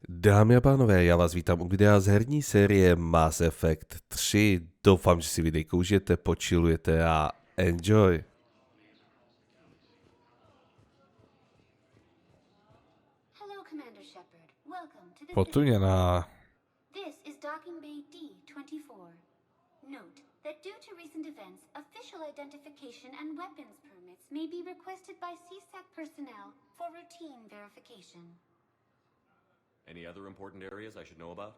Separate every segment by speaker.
Speaker 1: Dámy a pánové, já vás vítám u videa z herní série Mass Effect 3. Doufám, že si videjko užijete, počilujete a enjoy. Potuněná.
Speaker 2: This is docking bay D-24. Note that due to recent events, official identification and weapons permits may be requested by CSEC personnel for routine verification.
Speaker 3: Any other important areas I should know about?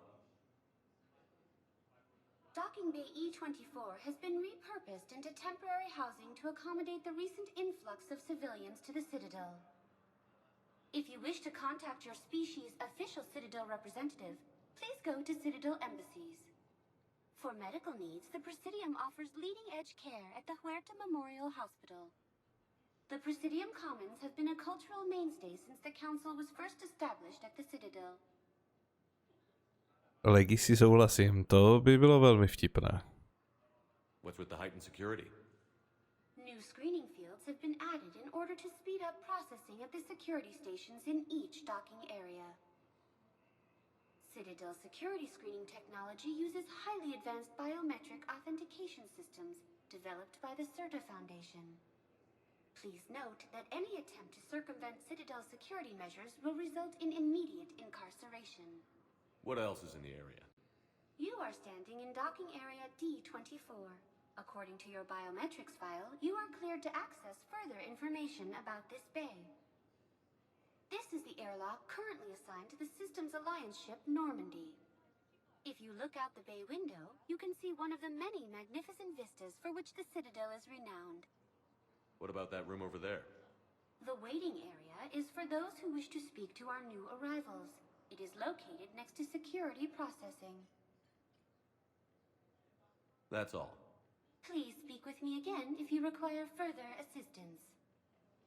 Speaker 2: Docking bay E-24 has been repurposed into temporary housing to accommodate the recent influx of civilians to the Citadel. If you wish to contact your species' official Citadel representative, please go to Citadel embassies. For medical needs, the Presidium offers leading-edge care at the Huerta Memorial Hospital. The Presidium Commons have been a cultural mainstay since the Council was first established at the Citadel.
Speaker 1: Legacy souhlasím, to by bylo velmi vtipné.
Speaker 3: What's with the heightened security?
Speaker 2: New screening fields have been added in order to speed up processing at the security stations in each docking area. Citadel security screening technology uses highly advanced biometric authentication systems developed by the CERTA Foundation. Please note that any attempt to circumvent Citadel security measures will result in immediate incarceration.
Speaker 3: What else is in the area?
Speaker 2: You are standing in docking area D-24. According to your biometrics file, you are cleared to access further information about this bay. This is the airlock currently assigned to the Systems Alliance ship Normandy. If you look out the bay window, you can see one of the many magnificent vistas for which the Citadel is renowned.
Speaker 3: What about that room over there?
Speaker 2: The waiting area is for those who wish to speak to our new arrivals. It is located next to security processing.
Speaker 3: That's all.
Speaker 2: Please speak with me again if you require further assistance.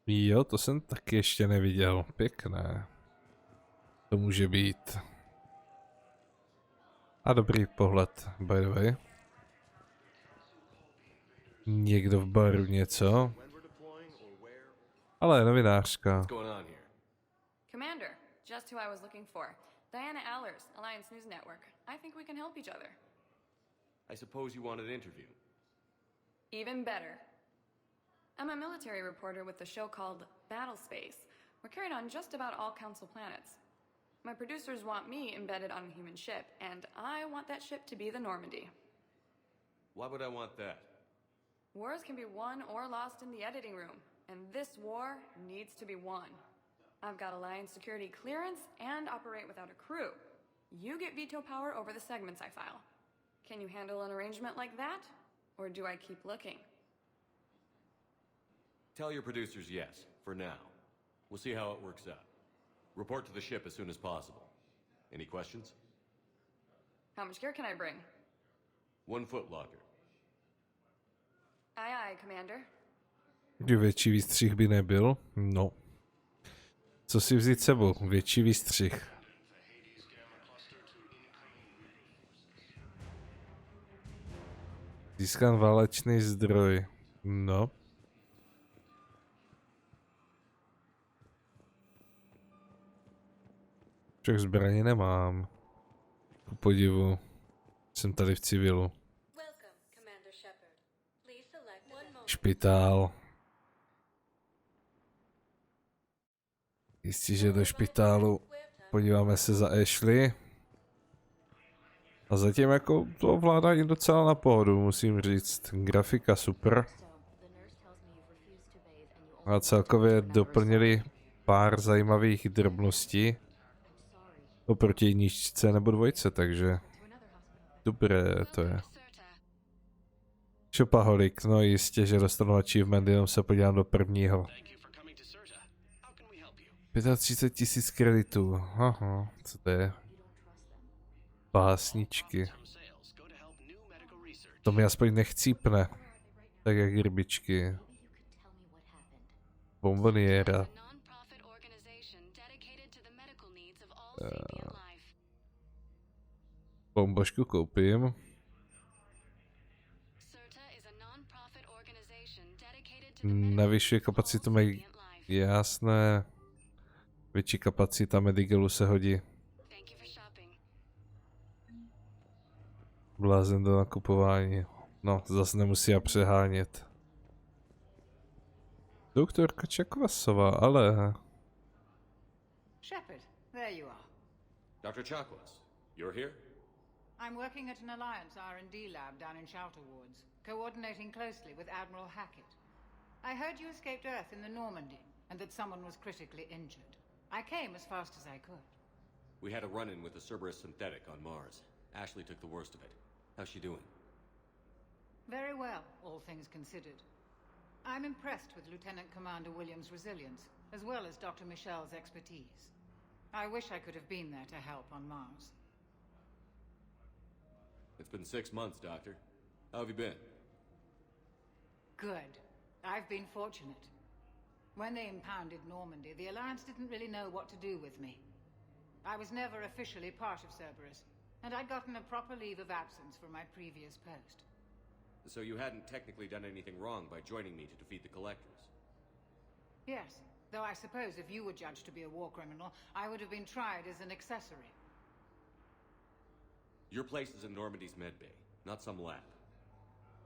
Speaker 1: Jo, to jsem taky ještě neviděl. Pěkné. To může být. A dobrý pohled, by the way. Někdo v baru něco. Ale novinářka.
Speaker 3: What's going on here?
Speaker 4: Commander, just who I was looking for. Diana Allers, Alliance News Network. I think we can help each other.
Speaker 3: I suppose you want an interview.
Speaker 4: Even better. I'm a military reporter with the show called Battle Space. We're carried on just about all Council planets. My producers want me embedded on a human ship, and I want that ship to be the Normandy.
Speaker 3: Why would I want that?
Speaker 4: Wars can be won or lost in the editing room, and this war needs to be won. I've got Alliance security clearance and operate without a crew. You get veto power over the segments I file. Can you handle an arrangement like that? Or do I keep looking?
Speaker 3: Tell your producers yes, for now. We'll see how it works out. Report to the ship as soon as possible. Any questions?
Speaker 4: How much gear can I bring?
Speaker 3: 1 foot locker.
Speaker 4: Aye, aye, Commander.
Speaker 1: Větší výstřih by nebyl? No. Co si vzít sebou? Větší výstřih. Získán válečný zdroj. No. Však zbraně nemám. Ku podivu. Jsem tady v civilu. Špitál. Jistě, že do špitálu. Podíváme se za Ashley. A zatím jako to ovládá i docela na pohodu, musím říct. Grafika super. A celkově doplnili pár zajímavých drobností. Oproti jedničce nebo dvojce, takže dobré to je. Šopaholik, no jistě, že dostanu achievement, jenom se podívám do prvního. 35 000 kreditů, aha, co to je? Pásničky. To mi aspoň nechcípne, tak jak rybičky. Bomboniéra. Bombošku koupím. Navyšuje kapacitu jasné. Větší kapacita Medigalu se hodí. Blázen do nakupování. No, zase nemusí přehánět. Doktorka Čakvasová, ale...
Speaker 5: Shepard, there you are.
Speaker 3: Dr. Chakwas, you're here?
Speaker 5: I'm working at an Alliance R&D lab down in Shelter Wards, coordinating closely with Admiral Hackett. I heard you escaped Earth in the Normandy, and that someone was critically injured. I came as fast as I could.
Speaker 3: We had a run-in with the Cerberus synthetic on Mars. Ashley took the worst of it. How's she doing?
Speaker 5: Very well, all things considered. I'm impressed with Lieutenant Commander Williams' resilience, as well as Dr. Michel's expertise. I wish I could have been there to help on Mars.
Speaker 3: It's been 6 months, Doctor. How have you been?
Speaker 5: Good. I've been fortunate. When they impounded Normandy, the Alliance didn't really know what to do with me. I was never officially part of Cerberus, and I'd gotten a proper leave of absence from my previous post.
Speaker 3: So you hadn't technically done anything wrong by joining me to defeat the Collectors?
Speaker 5: Yes, though I suppose if you were judged to be a war criminal, I would have been tried as an accessory.
Speaker 3: Your place is in Normandy's medbay, not some lab.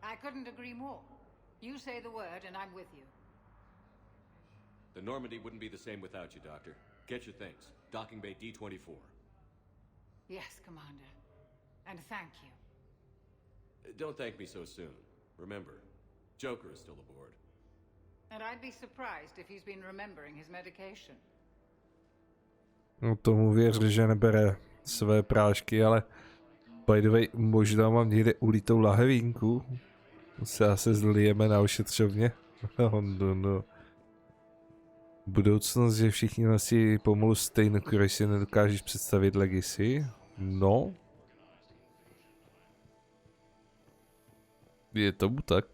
Speaker 5: I couldn't agree more. You say the word and I'm with you.
Speaker 3: The Normandy wouldn't be the same without you, Doctor. Get your things. Docking bay D-24.
Speaker 5: Yes, Commander. And thank you.
Speaker 3: Don't thank me so soon. Remember, Joker is still aboard.
Speaker 5: And I'd be surprised if he's been remembering his medication.
Speaker 1: No tomu věř, že nebere své prášky, ale by the way, možná mám někde ulitou lahevínku. Se asi zlijeme na ošetřovně. No. Budoucnost, že všichni nosí pomalu stejnou, když si nedokážeš představit legacy. No. Je tomu tak.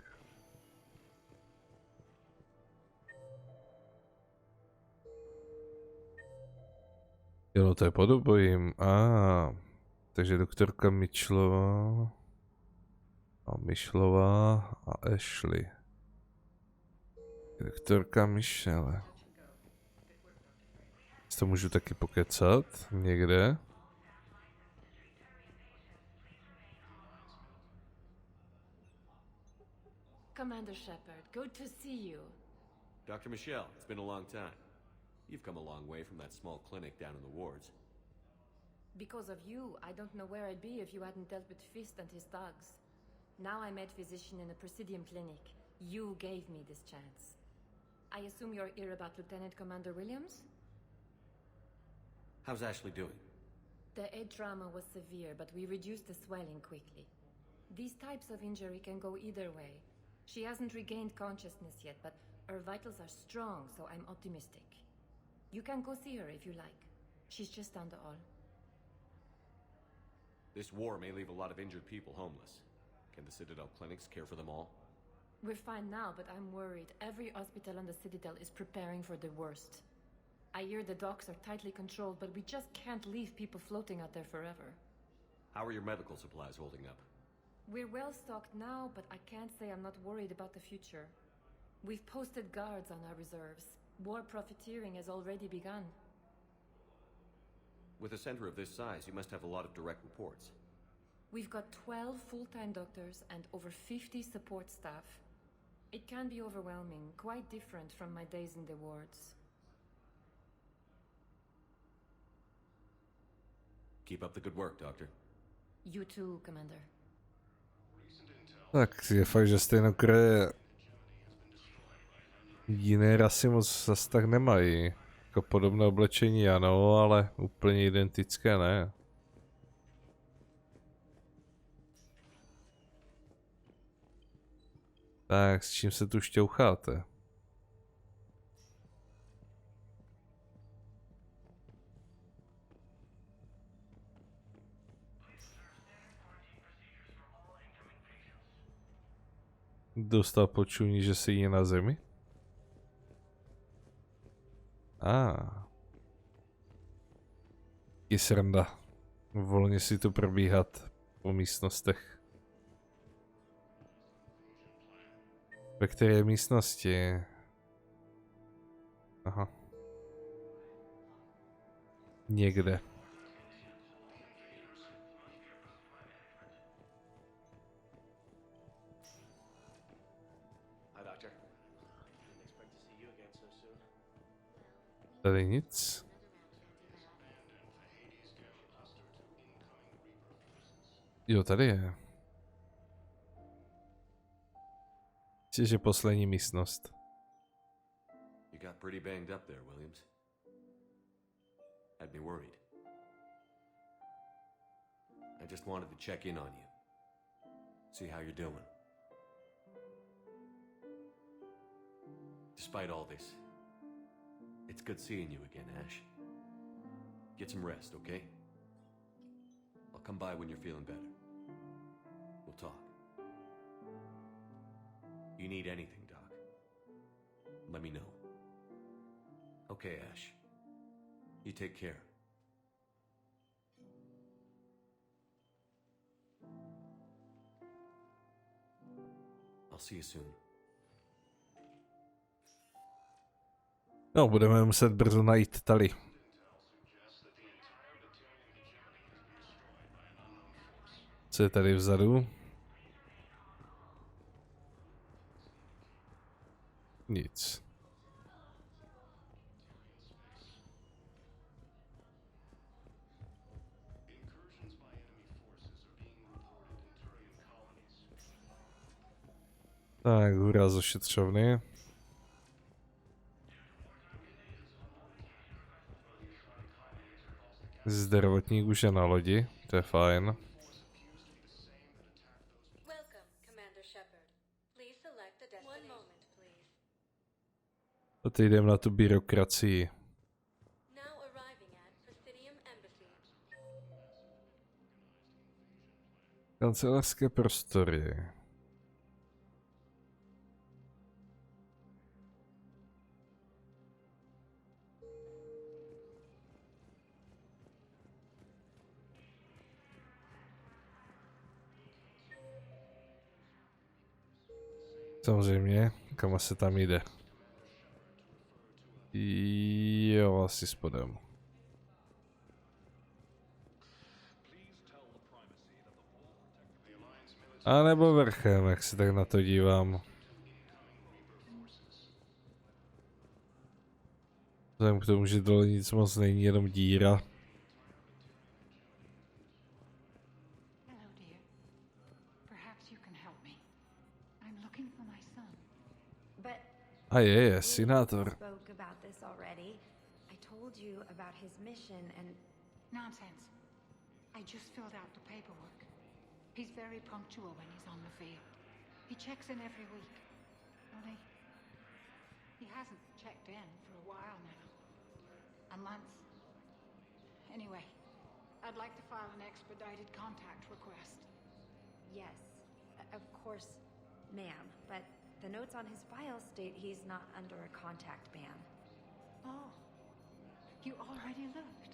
Speaker 1: Jo, no to je podobojím. Takže doktorka Mitchellová a Ashley. Doktorka Michelle. To můžu taky pokecat někde.
Speaker 6: Commander Shepard, good to see you.
Speaker 3: Dr. Michelle, it's been a long time. You've come a long way from that small clinic down in the wards.
Speaker 6: Because of you, I don't know where I'd be if you hadn't dealt with Fist and his thugs. Now I'm head physician in a Presidium clinic. You gave me this chance. I assume you're here about Lieutenant Commander Williams?
Speaker 3: How's Ashley doing?
Speaker 6: The head trauma was severe, but we reduced the swelling quickly. These types of injury can go either way. She hasn't regained consciousness yet, but her vitals are strong, so I'm optimistic. You can go see her if you like. She's just down the hall.
Speaker 3: This war may leave a lot of injured people homeless. Can the Citadel clinics care for them all?
Speaker 6: We're fine now, but I'm worried. Every hospital on the Citadel is preparing for the worst. I hear the docks are tightly controlled, but we just can't leave people floating out there forever.
Speaker 3: How are your medical supplies holding up?
Speaker 6: We're well stocked now, but I can't say I'm not worried about the future. We've posted guards on our reserves. War profiteering has already begun.
Speaker 3: With a center of this size, you must have a lot of direct reports.
Speaker 6: We've got 12 full-time doctors and over 50 support staff. It can be overwhelming, quite different from my days in the wards.
Speaker 3: Keep up the good work, Doctor.
Speaker 6: You too, Commander.
Speaker 1: Tak je fakt, že stejnokroje jiné rasy moc zase tak nemají. Jako podobné oblečení ano, ale úplně identické ne. Tak, s čím se tu šťoucháte? Dostal počuní, že se jí na zemi? Je sranda. Volně si tu probíhat po místnostech. Ve které místnosti? Aha. Někde. Tady nic. Jo, tady je. Myslím, že poslední místnost.
Speaker 3: You got pretty banged up there, Williams. Had me worried. I just wanted to check in on you. See how you're doing. Despite all this, it's good seeing you again, Ash. Get some rest, okay? I'll come by when you're feeling better. We'll talk. You need anything, Doc, let me know. Okay, Ash. You take care. I'll see you soon.
Speaker 1: No, budeme muset brzo najít Tali. Co je tady vzadu? Nic. Tak, hurá z ošetřovny. Zdravotník už je na lodi, to je fajn.
Speaker 7: Welcome, Commander Shepard. Please select the destination. One moment, please.
Speaker 1: A teď jdem na tu byrokracii.
Speaker 7: Now arriving at Presidium Embassy.
Speaker 1: Kancelářské prostory. Samozřejmě, kam se tam jde. Jo, asi spodem. A nebo vrchem, jak se tak na to dívám. Vzhledem k tomu, že dole nic moc není, jenom díra.
Speaker 5: Hello, dear. Perhaps you can help me. I'm looking for my son.
Speaker 6: But
Speaker 1: A je, senátor.
Speaker 6: spoke about this already. I told you about his mission and
Speaker 5: Nonsense. I just filled out the paperwork. He's very punctual when he's on the field. He checks in every week. Only, he hasn't checked in for a while now. A month. Anyway, I'd like to file an expedited contact request.
Speaker 6: yes, of course, ma'am. But the notes on his file state he's not under a contact ban.
Speaker 5: Oh, you already looked.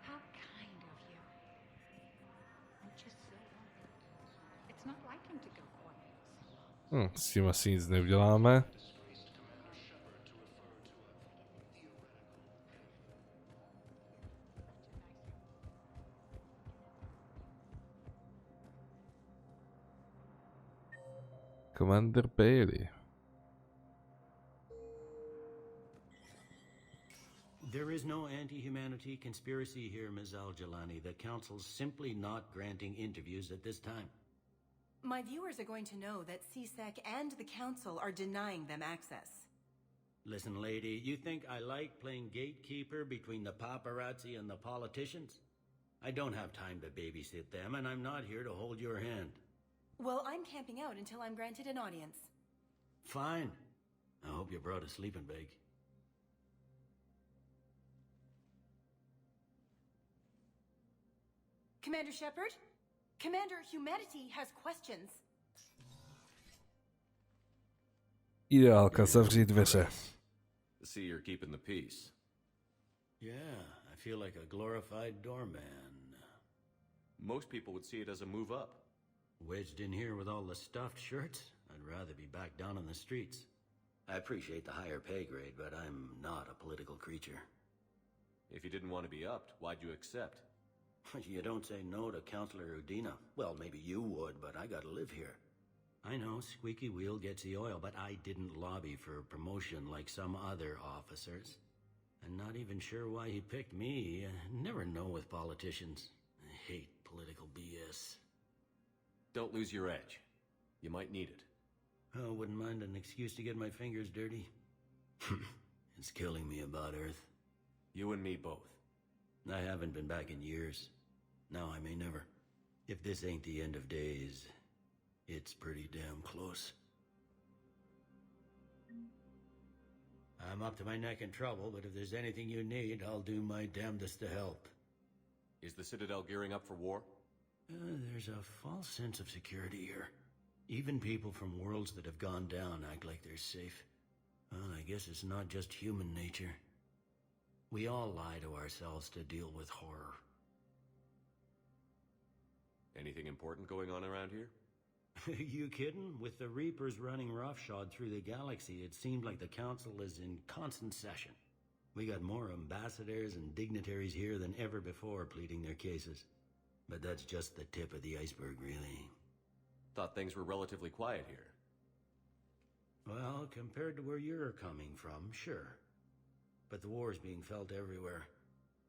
Speaker 5: How kind of you. I'm just so worried. It's not like him to go quiet.
Speaker 1: S tím asi nic neuděláme. Commander Bailey.
Speaker 8: There is no anti-humanity conspiracy here, Ms. Al-Jalani. The Council's simply not granting interviews at this time.
Speaker 9: My viewers are going to know that CSEC and the Council are denying them access.
Speaker 8: Listen, lady, you think I like playing gatekeeper between the paparazzi and the politicians? I don't have time to babysit them, and I'm not here to hold your hand.
Speaker 9: Well, I'm camping out until I'm granted an audience.
Speaker 8: Fine. I hope you brought a sleeping bag.
Speaker 9: Commander Shepard? Commander, humanity has questions.
Speaker 1: Ideálka, zavřít dveře.
Speaker 3: To see you're keeping the peace.
Speaker 8: Yeah, I feel like a glorified doorman.
Speaker 3: Most people would see it as a move up.
Speaker 8: Wedged in here with all the stuffed shirts? I'd rather be back down on the streets. I appreciate the higher pay grade, but I'm not a political creature.
Speaker 3: If you didn't want to be upped, why'd you accept?
Speaker 8: You don't say no to Counselor Udina. Well, maybe you would, but I gotta live here. I know, squeaky wheel gets the oil, but I didn't lobby for promotion like some other officers. I'm not even sure why he picked me. I never know with politicians. I hate political BS.
Speaker 3: Don't lose your edge. You might need it.
Speaker 8: Oh, wouldn't mind an excuse to get my fingers dirty. It's killing me about Earth.
Speaker 3: You and me both.
Speaker 8: I haven't been back in years. Now I may never. If this ain't the end of days, it's pretty damn close. I'm up to my neck in trouble, but if there's anything you need, I'll do my damnedest to help.
Speaker 3: Is the Citadel gearing up for war?
Speaker 8: There's a false sense of security here. Even people from worlds that have gone down act like they're safe. Well, I guess it's not just human nature. We all lie to ourselves to deal with horror.
Speaker 3: Anything important going on around here?
Speaker 8: You kidding? With the Reapers running roughshod through the galaxy, it seemed like the Council is in constant session. We got more ambassadors and dignitaries here than ever before pleading their cases. But that's just the tip of the iceberg, really.
Speaker 3: Thought things were relatively quiet here.
Speaker 8: Well, compared to where you're coming from, sure. But the war is being felt everywhere.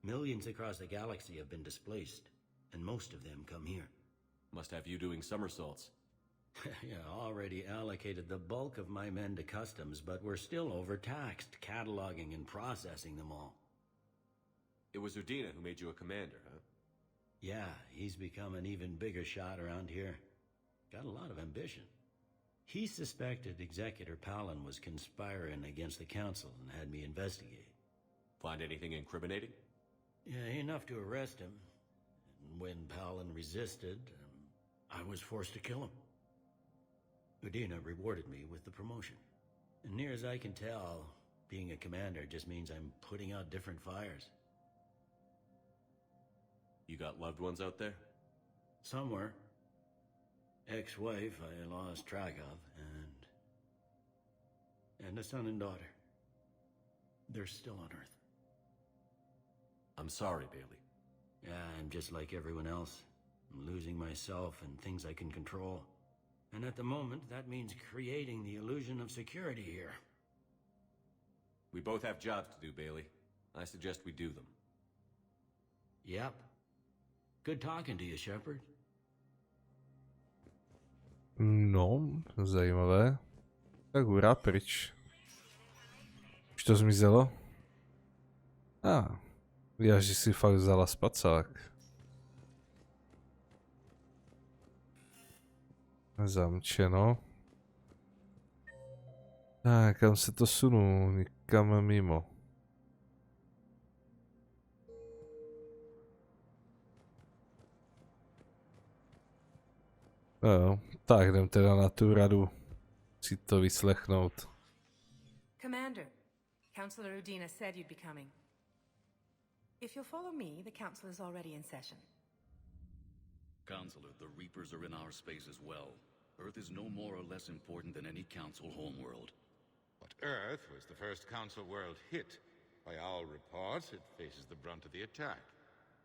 Speaker 8: Millions across the galaxy have been displaced, and most of them come here.
Speaker 3: Must have you doing somersaults.
Speaker 8: Yeah, already allocated the bulk of my men to customs, but we're still overtaxed, cataloging and processing them all.
Speaker 3: It was Udina who made you a commander, huh?
Speaker 8: Yeah, he's become an even bigger shot around here. Got a lot of ambition. He suspected Executor Palin was conspiring against the Council and had me investigate.
Speaker 3: Find anything incriminating?
Speaker 8: Yeah, enough to arrest him. And when Palin resisted, I was forced to kill him. Udina rewarded me with the promotion. And near as I can tell, being a commander just means I'm putting out different fires.
Speaker 3: You got loved ones out there?
Speaker 8: Somewhere. Ex-wife I lost track of, and a son and daughter. They're still on Earth.
Speaker 3: I'm sorry, Bailey.
Speaker 8: Yeah, I'm just like everyone else. I'm losing myself and things I can control. And at the moment, that means creating the illusion of security here.
Speaker 3: We both have jobs to do, Bailey. I suggest we do them.
Speaker 8: Yep. Good talking to you, Shepard.
Speaker 1: No, zajímavé. Tak hurá pryč. Už to zmizelo? Já, že si fakt vzala spacák. Zamčeno. Tak, kam se to sunu? Někam mimo. Jo, tak jdem teda na tu radu si to vyslechnout.
Speaker 9: Commander, Councillor Udina said you'd be coming. If you'll follow me, the council is already in session.
Speaker 10: Counselor, the Reapers are in our space as well. Earth is no more or less important than any Council homeworld.
Speaker 11: But Earth was the first Council world hit. By all reports, it faces the brunt of the attack.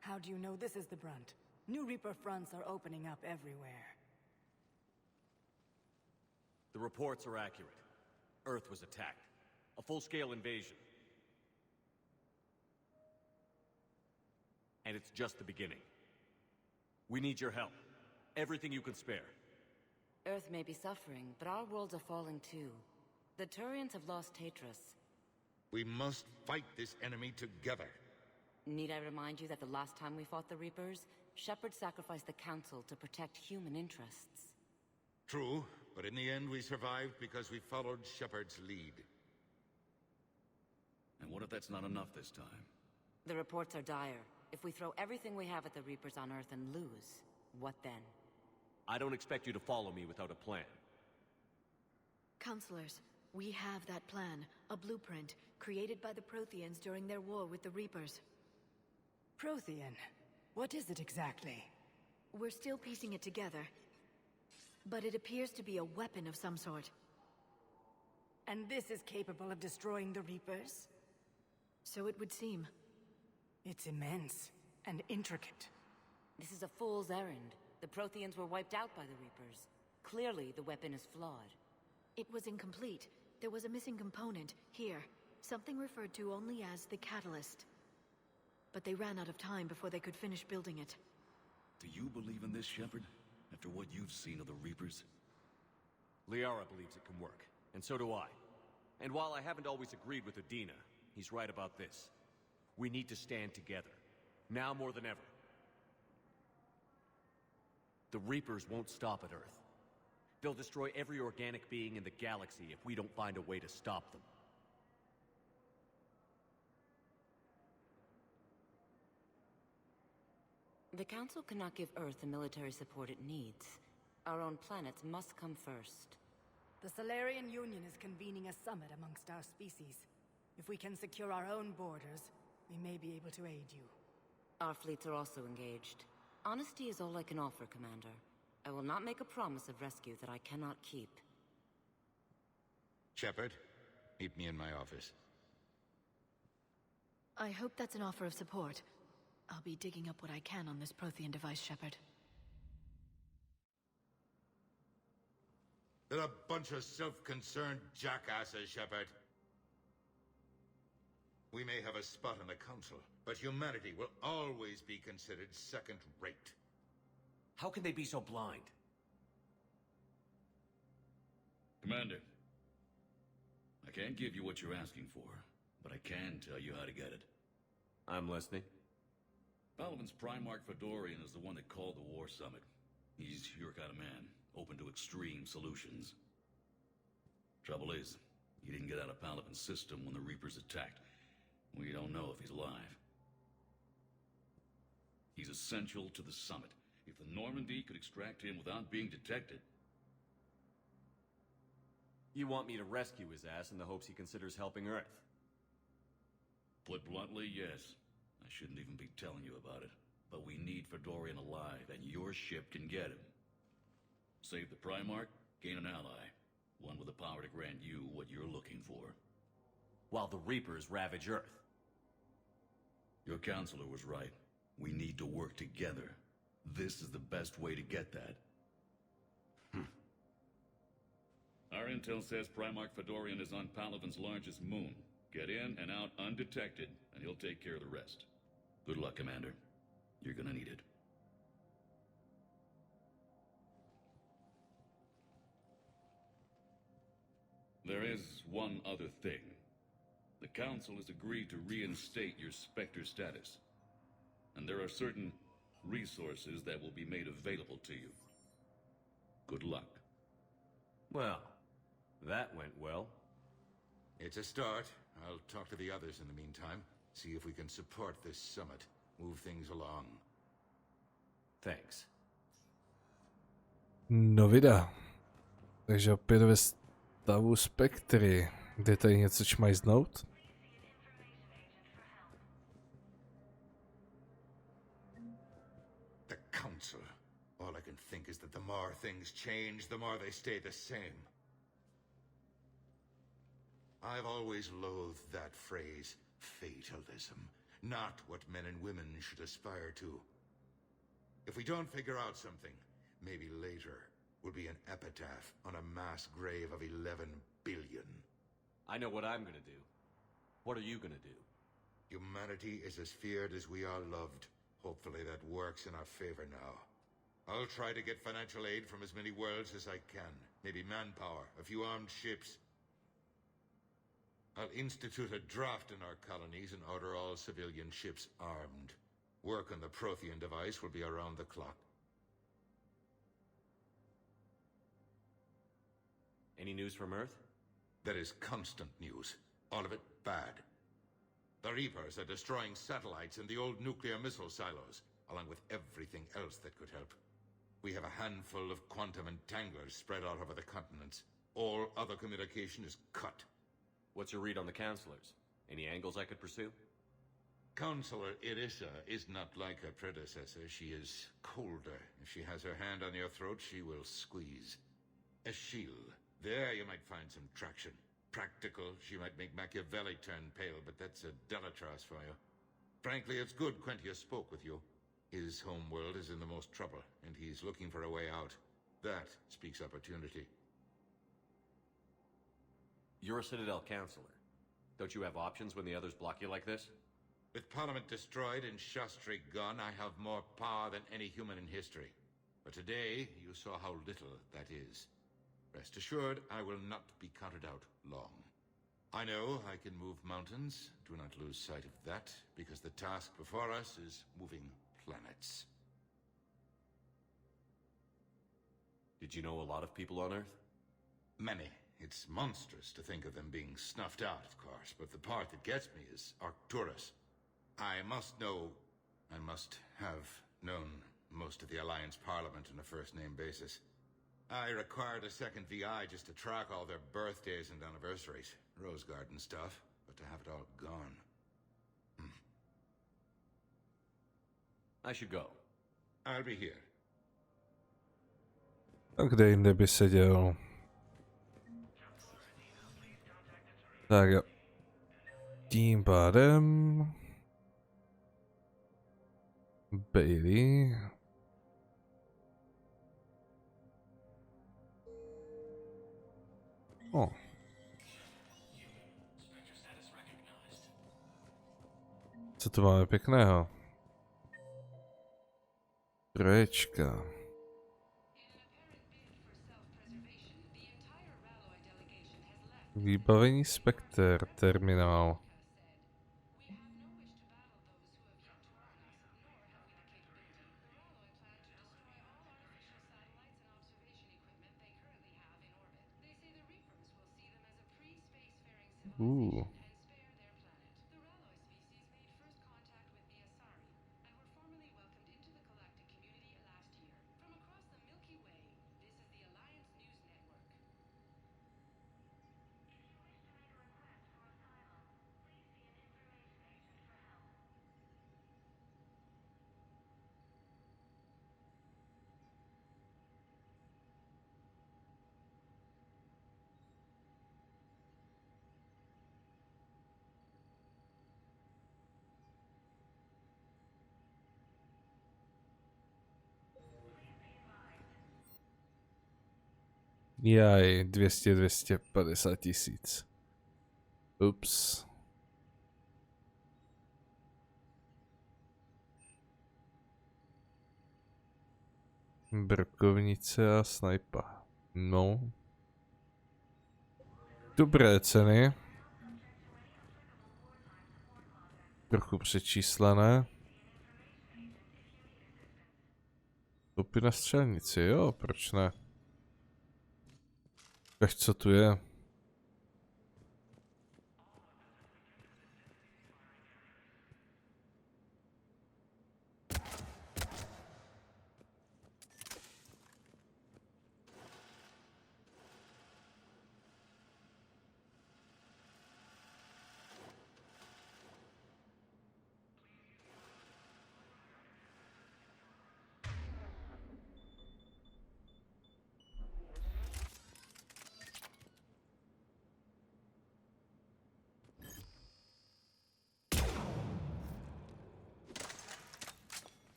Speaker 12: How do you know this is the brunt? New Reaper fronts are opening up everywhere.
Speaker 3: The reports are accurate. Earth was attacked. A full-scale invasion. And it's just the beginning. We need your help. Everything you can spare.
Speaker 13: Earth may be suffering, but our worlds are falling too. The Turians have lost Tatris.
Speaker 11: We must fight this enemy together.
Speaker 13: Need I remind you that the last time we fought the Reapers, Shepherd sacrificed the Council to protect human interests?
Speaker 11: True, but in the end we survived because we followed Shepard's lead.
Speaker 10: And what if that's not enough this time?
Speaker 13: The reports are dire. If we throw everything we have at the Reapers on Earth and lose, what then?
Speaker 3: I don't expect you to follow me without a plan.
Speaker 14: Counselors, we have that plan, a blueprint, created by the Protheans during their war with the Reapers.
Speaker 12: Prothean? What is it exactly?
Speaker 14: We're still piecing it together, but it appears to be a weapon of some sort.
Speaker 12: And this is capable of destroying the Reapers?
Speaker 14: So it would seem.
Speaker 12: It's immense and intricate.
Speaker 13: This is a fool's errand. The Protheans were wiped out by the Reapers. Clearly, the weapon is flawed.
Speaker 14: It was incomplete. There was a missing component, here. Something referred to only as the catalyst. But they ran out of time before they could finish building it.
Speaker 10: Do you believe in this, Shepard? After what you've seen of the Reapers?
Speaker 3: Liara believes it can work, and so do I. And while I haven't always agreed with Udina, he's right about this. We need to stand together. Now more than ever. The Reapers won't stop at Earth. They'll destroy every organic being in the galaxy if we don't find a way to stop them.
Speaker 13: The Council cannot give Earth the military support it needs. Our own planets must come first.
Speaker 12: The Solarian Union is convening a summit amongst our species. If we can secure our own borders, we may be able to aid you.
Speaker 13: Our fleets are also engaged. Honesty is all I can offer, Commander. I will not make a promise of rescue that I cannot keep.
Speaker 11: Shepard, meet me in my office.
Speaker 14: I hope that's an offer of support. I'll be digging up what I can on this Prothean device, Shepard.
Speaker 11: They're a bunch of self-concerned jackasses, Shepard. We may have a spot in the Council, but humanity will always be considered second-rate.
Speaker 3: How can they be so blind?
Speaker 10: Commander, I can't give you what you're asking for, but I can tell you how to get it.
Speaker 3: I'm listening.
Speaker 10: Palaven's Primarch Fedorian is the one that called the War Summit. He's your kind of man, open to extreme solutions. Trouble is, he didn't get out of Palaven's system when the Reapers attacked. We don't know if he's alive. He's essential to the summit. If the Normandy could extract him without being detected...
Speaker 3: You want me to rescue his ass in the hopes he considers helping Earth?
Speaker 10: Put bluntly, yes. I shouldn't even be telling you about it. But we need Fedorian alive, and your ship can get him. Save the Primarch, gain an ally. One with the power to grant you what you're looking for.
Speaker 3: While the Reapers ravage Earth.
Speaker 10: Your counselor was right. We need to work together. This is the best way to get that. Our intel says Primarch Fedorian is on Palaven's largest moon. Get in and out undetected, and he'll take care of the rest. Good luck, Commander. You're gonna need it. There is one other thing. The Council has agreed to reinstate your Spectre status. And there are certain resources that will be made available to you. Good luck.
Speaker 3: Well, that went well.
Speaker 11: It's a start. I'll talk to the others in the meantime. See if we can support this summit. Move things along.
Speaker 3: Thanks.
Speaker 1: No vida. Takže opět ve stavu Spektry. Jde tady něco čmajznout?
Speaker 11: The Council. All I can think is that the more things change, the more they stay the same. I've always loathed that phrase, fatalism. Not what men and women should aspire to. If we don't figure out something, maybe later will be an epitaph on a mass grave of 11 billion.
Speaker 3: I know what I'm gonna do. What are you gonna do?
Speaker 11: Humanity is as feared as we are loved. Hopefully that works in our favor now. I'll try to get financial aid from as many worlds as I can. Maybe manpower, a few armed ships. I'll institute a draft in our colonies and order all civilian ships armed. Work on the Prothean device will be around the clock.
Speaker 3: Any news from Earth?
Speaker 11: There is constant news. All of it bad. The Reapers are destroying satellites and the old nuclear missile silos, along with everything else that could help. We have a handful of quantum entanglers spread out over the continents. All other communication is cut.
Speaker 3: What's your read on the counselors? Any angles I could pursue?
Speaker 11: Counselor Irissa is not like her predecessor. She is colder. If she has her hand on your throat, she will squeeze. Eschil, there you might find some traction. Practical, she might make Machiavelli turn pale, but that's a Delatras for you. Frankly, it's good Quentius spoke with you. His home world is in the most trouble, and he's looking for a way out. That speaks opportunity.
Speaker 3: You're a Citadel counselor. Don't you have options when the others block you like this?
Speaker 11: With Parliament destroyed and Shastri gone, I have more power than any human in history. But today, you saw how little that is. Rest assured, I will not be counted out long. I know I can move mountains. Do not lose sight of that, because the task before us is moving planets.
Speaker 3: Did you know a lot of people on Earth?
Speaker 11: Many. It's monstrous to think of them being snuffed out, of course, but the part that gets me is Arcturus. I must have known most of the Alliance Parliament on a first-name basis. I required a second VI just to track all their birthdays and anniversaries. Rose garden stuff, but to have it all gone.
Speaker 3: I should go.
Speaker 11: I'll be here.
Speaker 1: A kde jinde by se dělo? Tak jo. Tím pádem... Bailey... O. Co tu máme pěkného? Troječka. Vybavení Spectre, terminál. Jaj, 250 tisíc. Ups. Brokovnice a snajpa. No. Dobré ceny. Trochu přečíslené. Koupy na střelnici, jo, proč ne? Kaž co tu je?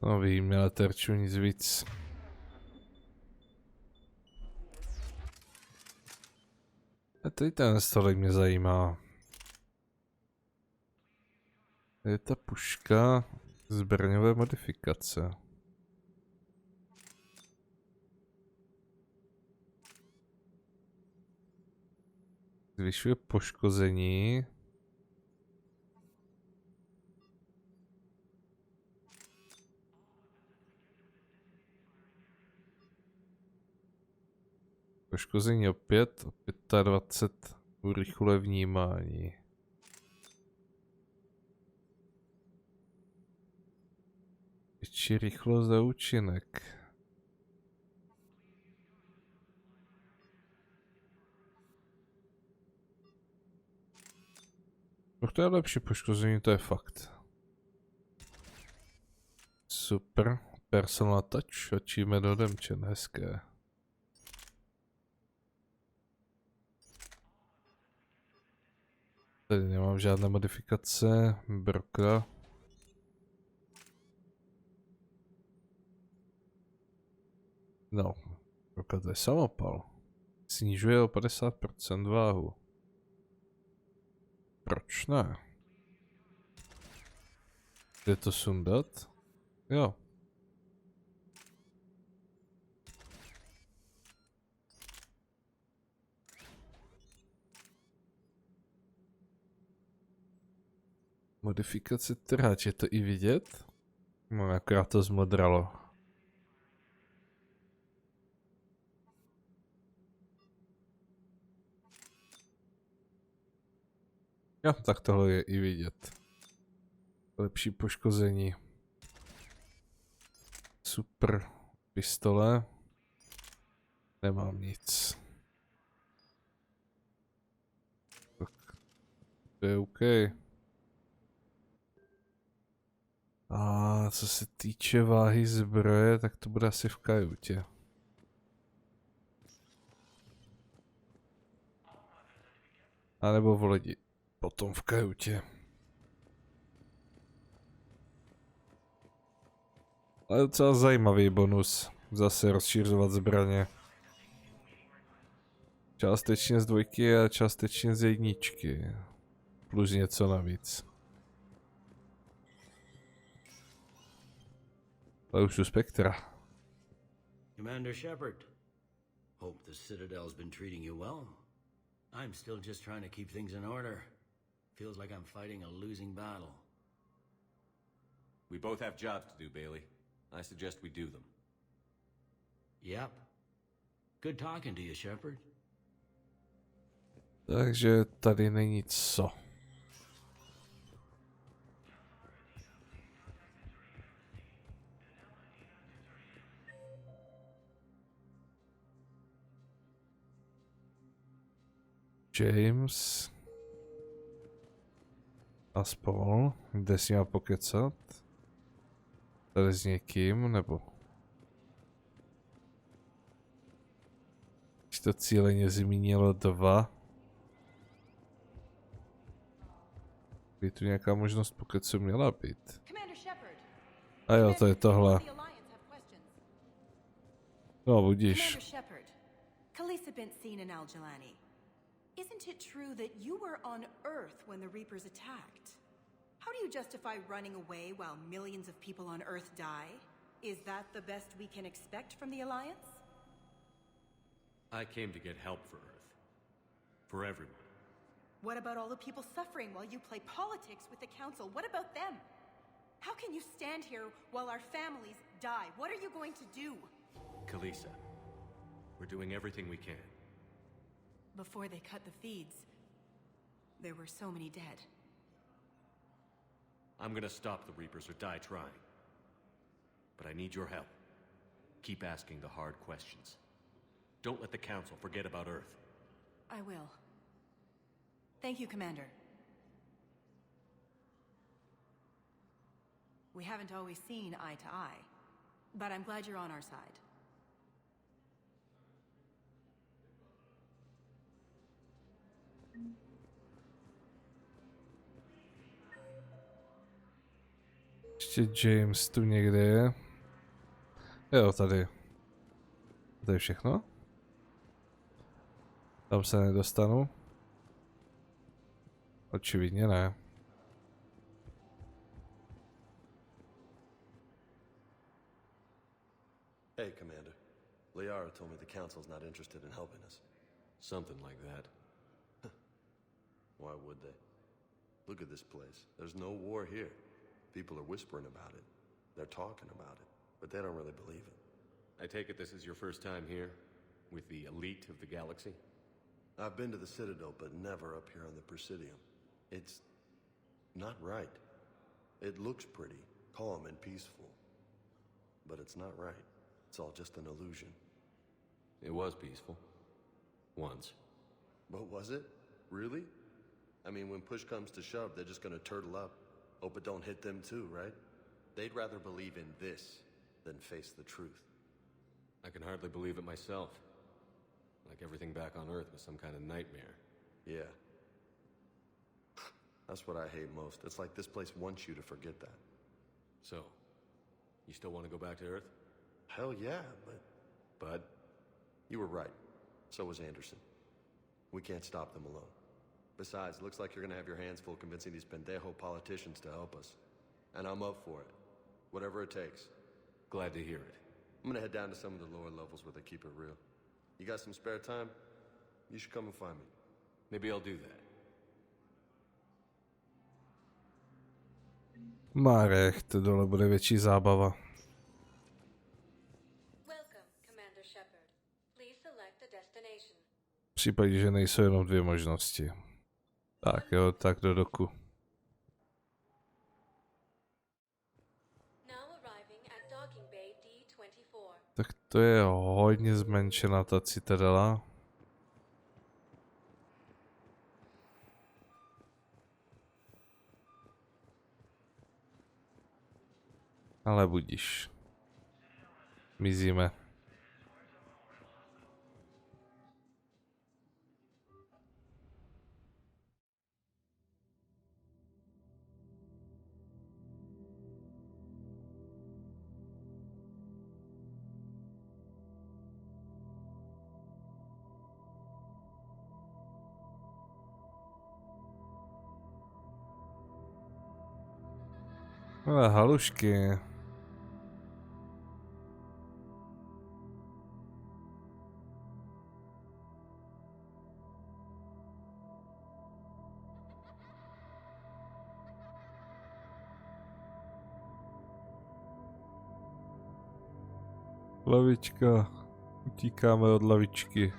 Speaker 1: No vím, měla terču nic víc. A tady ten stolek mě zajímá. Je ta puška zbraňové modifikace. Zvyšuje poškození. Poškození opět, o 25 urychluje vnímání. Větší rychlost za účinek. To je lepší poškození, to je fakt. Super. Personal touch, achievement odemčen, hezké. Tady nemám žádné modifikace, broka. No, broka to je samopal. Snižuje o 50% váhu. Proč ne? Jde to sundat? Jo. Modifikace trhač, je to i vidět? No, akorát to zmodralo. Jo, tak tohle je i vidět. Lepší poškození. Super. Pistole. Nemám nic. Tak. To je OK. A co se týče váhy zbroje, tak to bude asi v kajutě. A nebo v lodi. Potom v kajutě. Ale docela zajímavý bonus. Zase rozšířovat zbraně. Částečně z 2 a částečně z 1. Plus něco navíc. Ale už u spektra.
Speaker 8: Commander Shepard, hope the Citadel's been treating you well. I'm still just trying to keep things in order. Feels like I'm fighting a losing battle.
Speaker 3: We both have jobs to do, Bailey. I suggest we do them.
Speaker 8: Yep. Good talking to you, Shepard.
Speaker 1: Takže tady není co. James a spol, kde si má pokecat? Tady s někým, nebo? Když to cíleně zmínilo 2. By tu nějaká možnost pokecu měla být. A jo, to je tohle. No, budíš.
Speaker 15: Isn't it true that you were on Earth when the Reapers attacked? How do you justify running away while millions of people on Earth die? Is that the best we can expect from the Alliance?
Speaker 3: I came to get help for Earth. For everyone.
Speaker 15: What about all the people suffering while you play politics with the Council? What about them? How can you stand here while our families die? What are you going to do?
Speaker 3: Kalisa, we're doing everything we can.
Speaker 15: Before they cut the feeds, there were so many dead.
Speaker 3: I'm gonna stop the Reapers or die trying. But I need your help. Keep asking the hard questions. Don't let the Council forget about Earth.
Speaker 15: I will. Thank you, Commander. We haven't always seen eye to eye, but I'm glad you're on our side.
Speaker 1: Ještě James tu někde je. Jo, tady. To je všechno? Tam se nedostanu? Očividně ne.
Speaker 16: Hey, Commander. Liara told me the Council's not interested in helping us.
Speaker 3: Something like that.
Speaker 16: Why would they? Look at this place. There's no war here. People are whispering about it. They're talking about it, but they don't really believe it.
Speaker 3: I take it this is your first time here? With the elite of the galaxy?
Speaker 16: I've been to the Citadel, but never up here on the Presidium. It's not right. It looks pretty, calm and peaceful. But it's not right. It's all just an illusion.
Speaker 3: It was peaceful. Once.
Speaker 16: But was it? Really? I mean, when push comes to shove, they're just gonna turtle up. Hope it don't hit them too, right? They'd rather believe in this than face the truth.
Speaker 3: I can hardly believe it myself. Like everything back on Earth was some kind of nightmare.
Speaker 16: Yeah. That's what I hate most. It's like this place wants you to forget that.
Speaker 3: So, you still want to go back to Earth?
Speaker 16: Hell yeah, but you were right. So was Anderson. We can't stop them alone. Besides, it looks like you're gonna have your hands full convincing these pendejo politicians to help us. And I'm up for it. Whatever it takes.
Speaker 3: Glad to hear it.
Speaker 16: I'm gonna head down to some of the lower levels where they keep it real. You got some spare time? You should come and find me.
Speaker 3: Maybe I'll do that.
Speaker 1: Marek, to dole bude větší zábava.
Speaker 7: Welcome, Commander Shepard. Please select a destination.
Speaker 1: V případě, že nejsou jenom dvě možnosti. Tak jo, tak do doku.
Speaker 7: Now arriving at docking bay D24.
Speaker 1: Tak to je hodně zmenšená ta citadela. Ale budíš. Mizíme. Ale halušky. Lavička. Utíkáme od lavičky.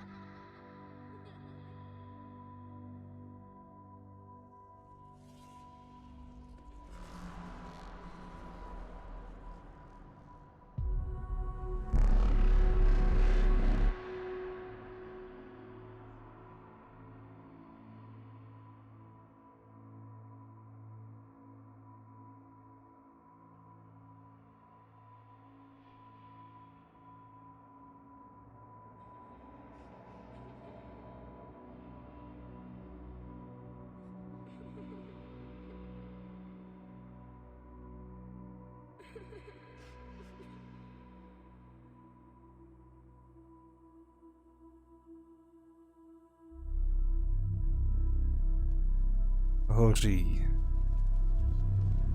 Speaker 1: Hoří.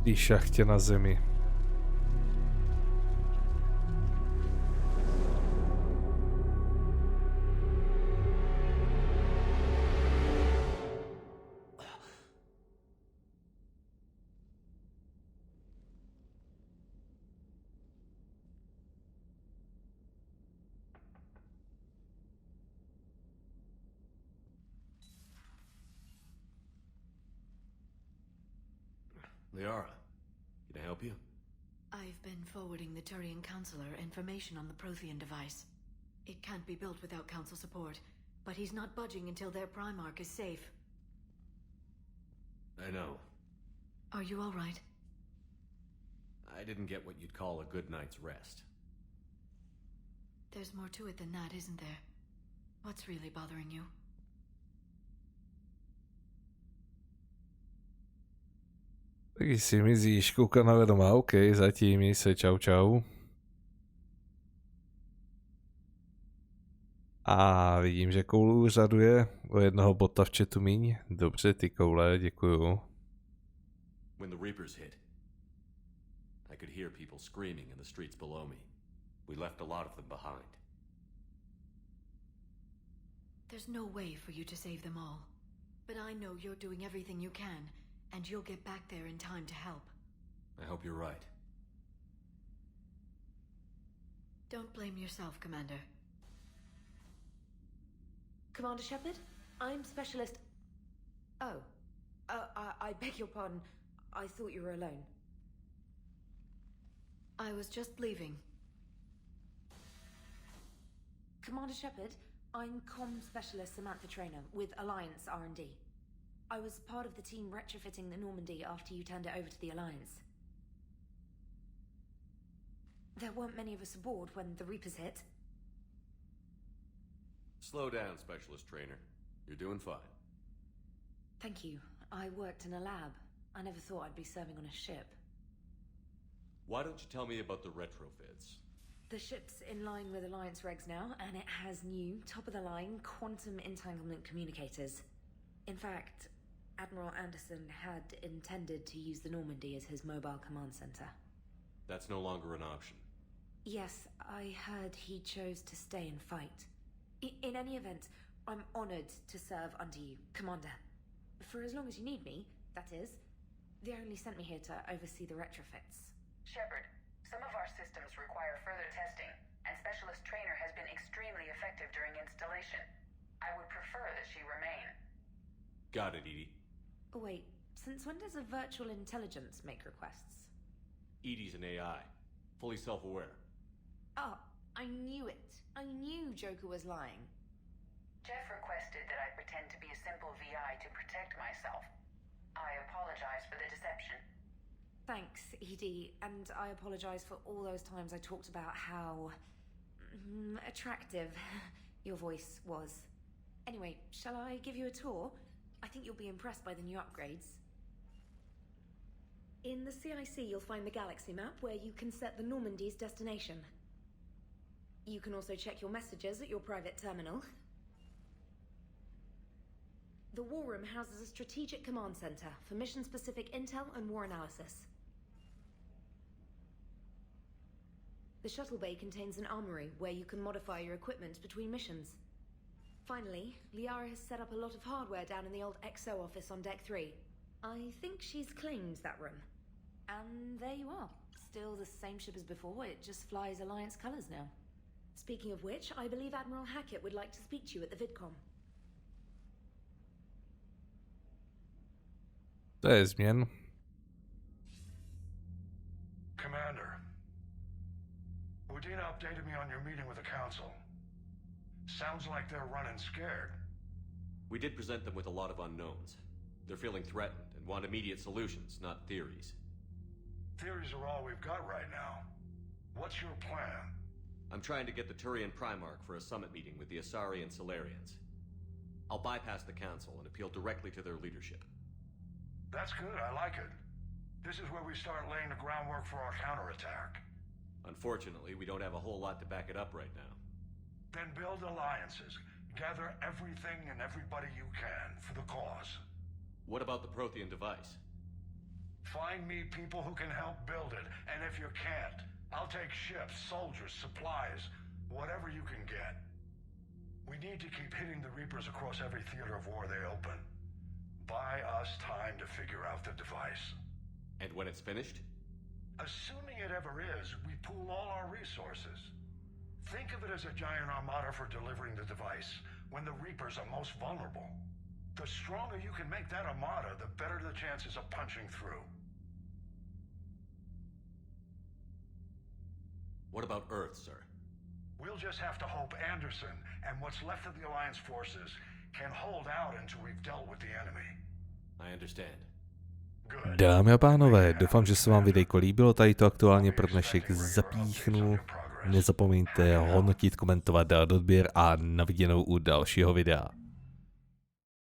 Speaker 1: Tý šachtě na zemi.
Speaker 3: Liara, can I help you?
Speaker 14: I've been forwarding the Turian Counselor information on the Prothean device. It can't be built without Council support, but he's not budging until their Primarch is safe.
Speaker 3: I know.
Speaker 14: Are you all right?
Speaker 3: I didn't get what you'd call a good night's rest.
Speaker 14: There's more to it than that, isn't there? What's really bothering you?
Speaker 1: Taky si mizíš, kouka na vědomá, OK, zatím měj se, čau čau. A vidím, že koulů řaduje o jednoho bota v chatu míň. Dobře, ty koule, děkuju.
Speaker 3: When the Reapers hit, I could hear people screaming in the streets below me. We left a lot of them behind.
Speaker 14: There's no way for you to save them all. But I know you're doing everything you can, and you'll get back there in time to help.
Speaker 3: I hope you're right.
Speaker 14: Don't blame yourself, Commander.
Speaker 6: Commander Shepard, I'm Specialist... Oh. I beg your pardon. I thought you were alone.
Speaker 14: I was just leaving.
Speaker 6: Commander Shepard, I'm Comm Specialist Samantha Trainer with Alliance R&D. I was part of the team retrofitting the Normandy after you turned it over to the Alliance. There weren't many of us aboard when the Reapers hit.
Speaker 3: Slow down, Specialist Trainer. You're doing fine.
Speaker 6: Thank you. I worked in a lab. I never thought I'd be serving on a ship.
Speaker 3: Why don't you tell me about the retrofits?
Speaker 6: The ship's in line with Alliance regs now, and it has new, top-of-the-line quantum entanglement communicators. In fact, Admiral Anderson had intended to use the Normandy as his mobile command center.
Speaker 3: That's no longer an option.
Speaker 6: Yes, I heard he chose to stay and fight. In any event, I'm honored to serve under you, Commander. For as long as you need me, that is. They only sent me here to oversee the retrofits.
Speaker 17: Shepard, some of our systems require further testing, and Specialist Trainer has been extremely effective during installation. I would prefer that she remain.
Speaker 3: Got it, EDI.
Speaker 6: Oh, wait, since when does a virtual intelligence make requests?
Speaker 3: EDI's an AI, fully self-aware.
Speaker 6: Oh, I knew it. I knew Joker was lying.
Speaker 17: Jeff requested that I pretend to be a simple VI to protect myself. I apologize for the deception.
Speaker 6: Thanks, EDI, and I apologize for all those times I talked about how attractive your voice was. Anyway, shall I give you a tour? I think you'll be impressed by the new upgrades. In the CIC, you'll find the galaxy map where you can set the Normandy's destination. You can also check your messages at your private terminal. The War Room houses a strategic command center for mission-specific intel and war analysis. The shuttle bay contains an armory where you can modify your equipment between missions. Finally, Liara has set up a lot of hardware down in the old XO office on Deck 3. I think she's claimed that room. And there you are. Still the same ship as before, it just flies Alliance colors now. Speaking of which, I believe Admiral Hackett would like to speak to you at the VidCom.
Speaker 1: To je změn.
Speaker 18: Commander, Udina updated me on your meeting with the Council. Sounds like they're running scared.
Speaker 3: We did present them with a lot of unknowns. They're feeling threatened and want immediate solutions, not theories.
Speaker 18: Theories are all we've got right now. What's your plan?
Speaker 3: I'm trying to get the Turian Primarch for a summit meeting with the Asari and Solarians. I'll bypass the Council and appeal directly to their leadership.
Speaker 18: That's good, I like it. This is where we start laying the groundwork for our counterattack.
Speaker 3: Unfortunately, we don't have a whole lot to back it up right now.
Speaker 18: Then build alliances. Gather everything and everybody you can for the cause.
Speaker 3: What about the Prothean device?
Speaker 18: Find me people who can help build it, and if you can't, I'll take ships, soldiers, supplies, whatever you can get. We need to keep hitting the Reapers across every theater of war they open. Buy us time to figure out the device.
Speaker 3: And when it's finished?
Speaker 18: Assuming it ever is, we pool all our resources. Think of it as a giant armada for delivering the device when the Reapers are most vulnerable. The stronger you can make that armada, the better the chances of punching through.
Speaker 3: What about Earth, sir?
Speaker 18: We'll just have to hope Anderson and what's left of the Alliance forces can hold out until we've dealt with the enemy.
Speaker 3: I understand.
Speaker 1: Dámy a pánové, doufám, že se vám videjko líbilo, tady to aktuálně pro dnešek zapíchnu. Nezapomeňte hodnotit, komentovat, dát odběr a na viděnou u dalšího videa.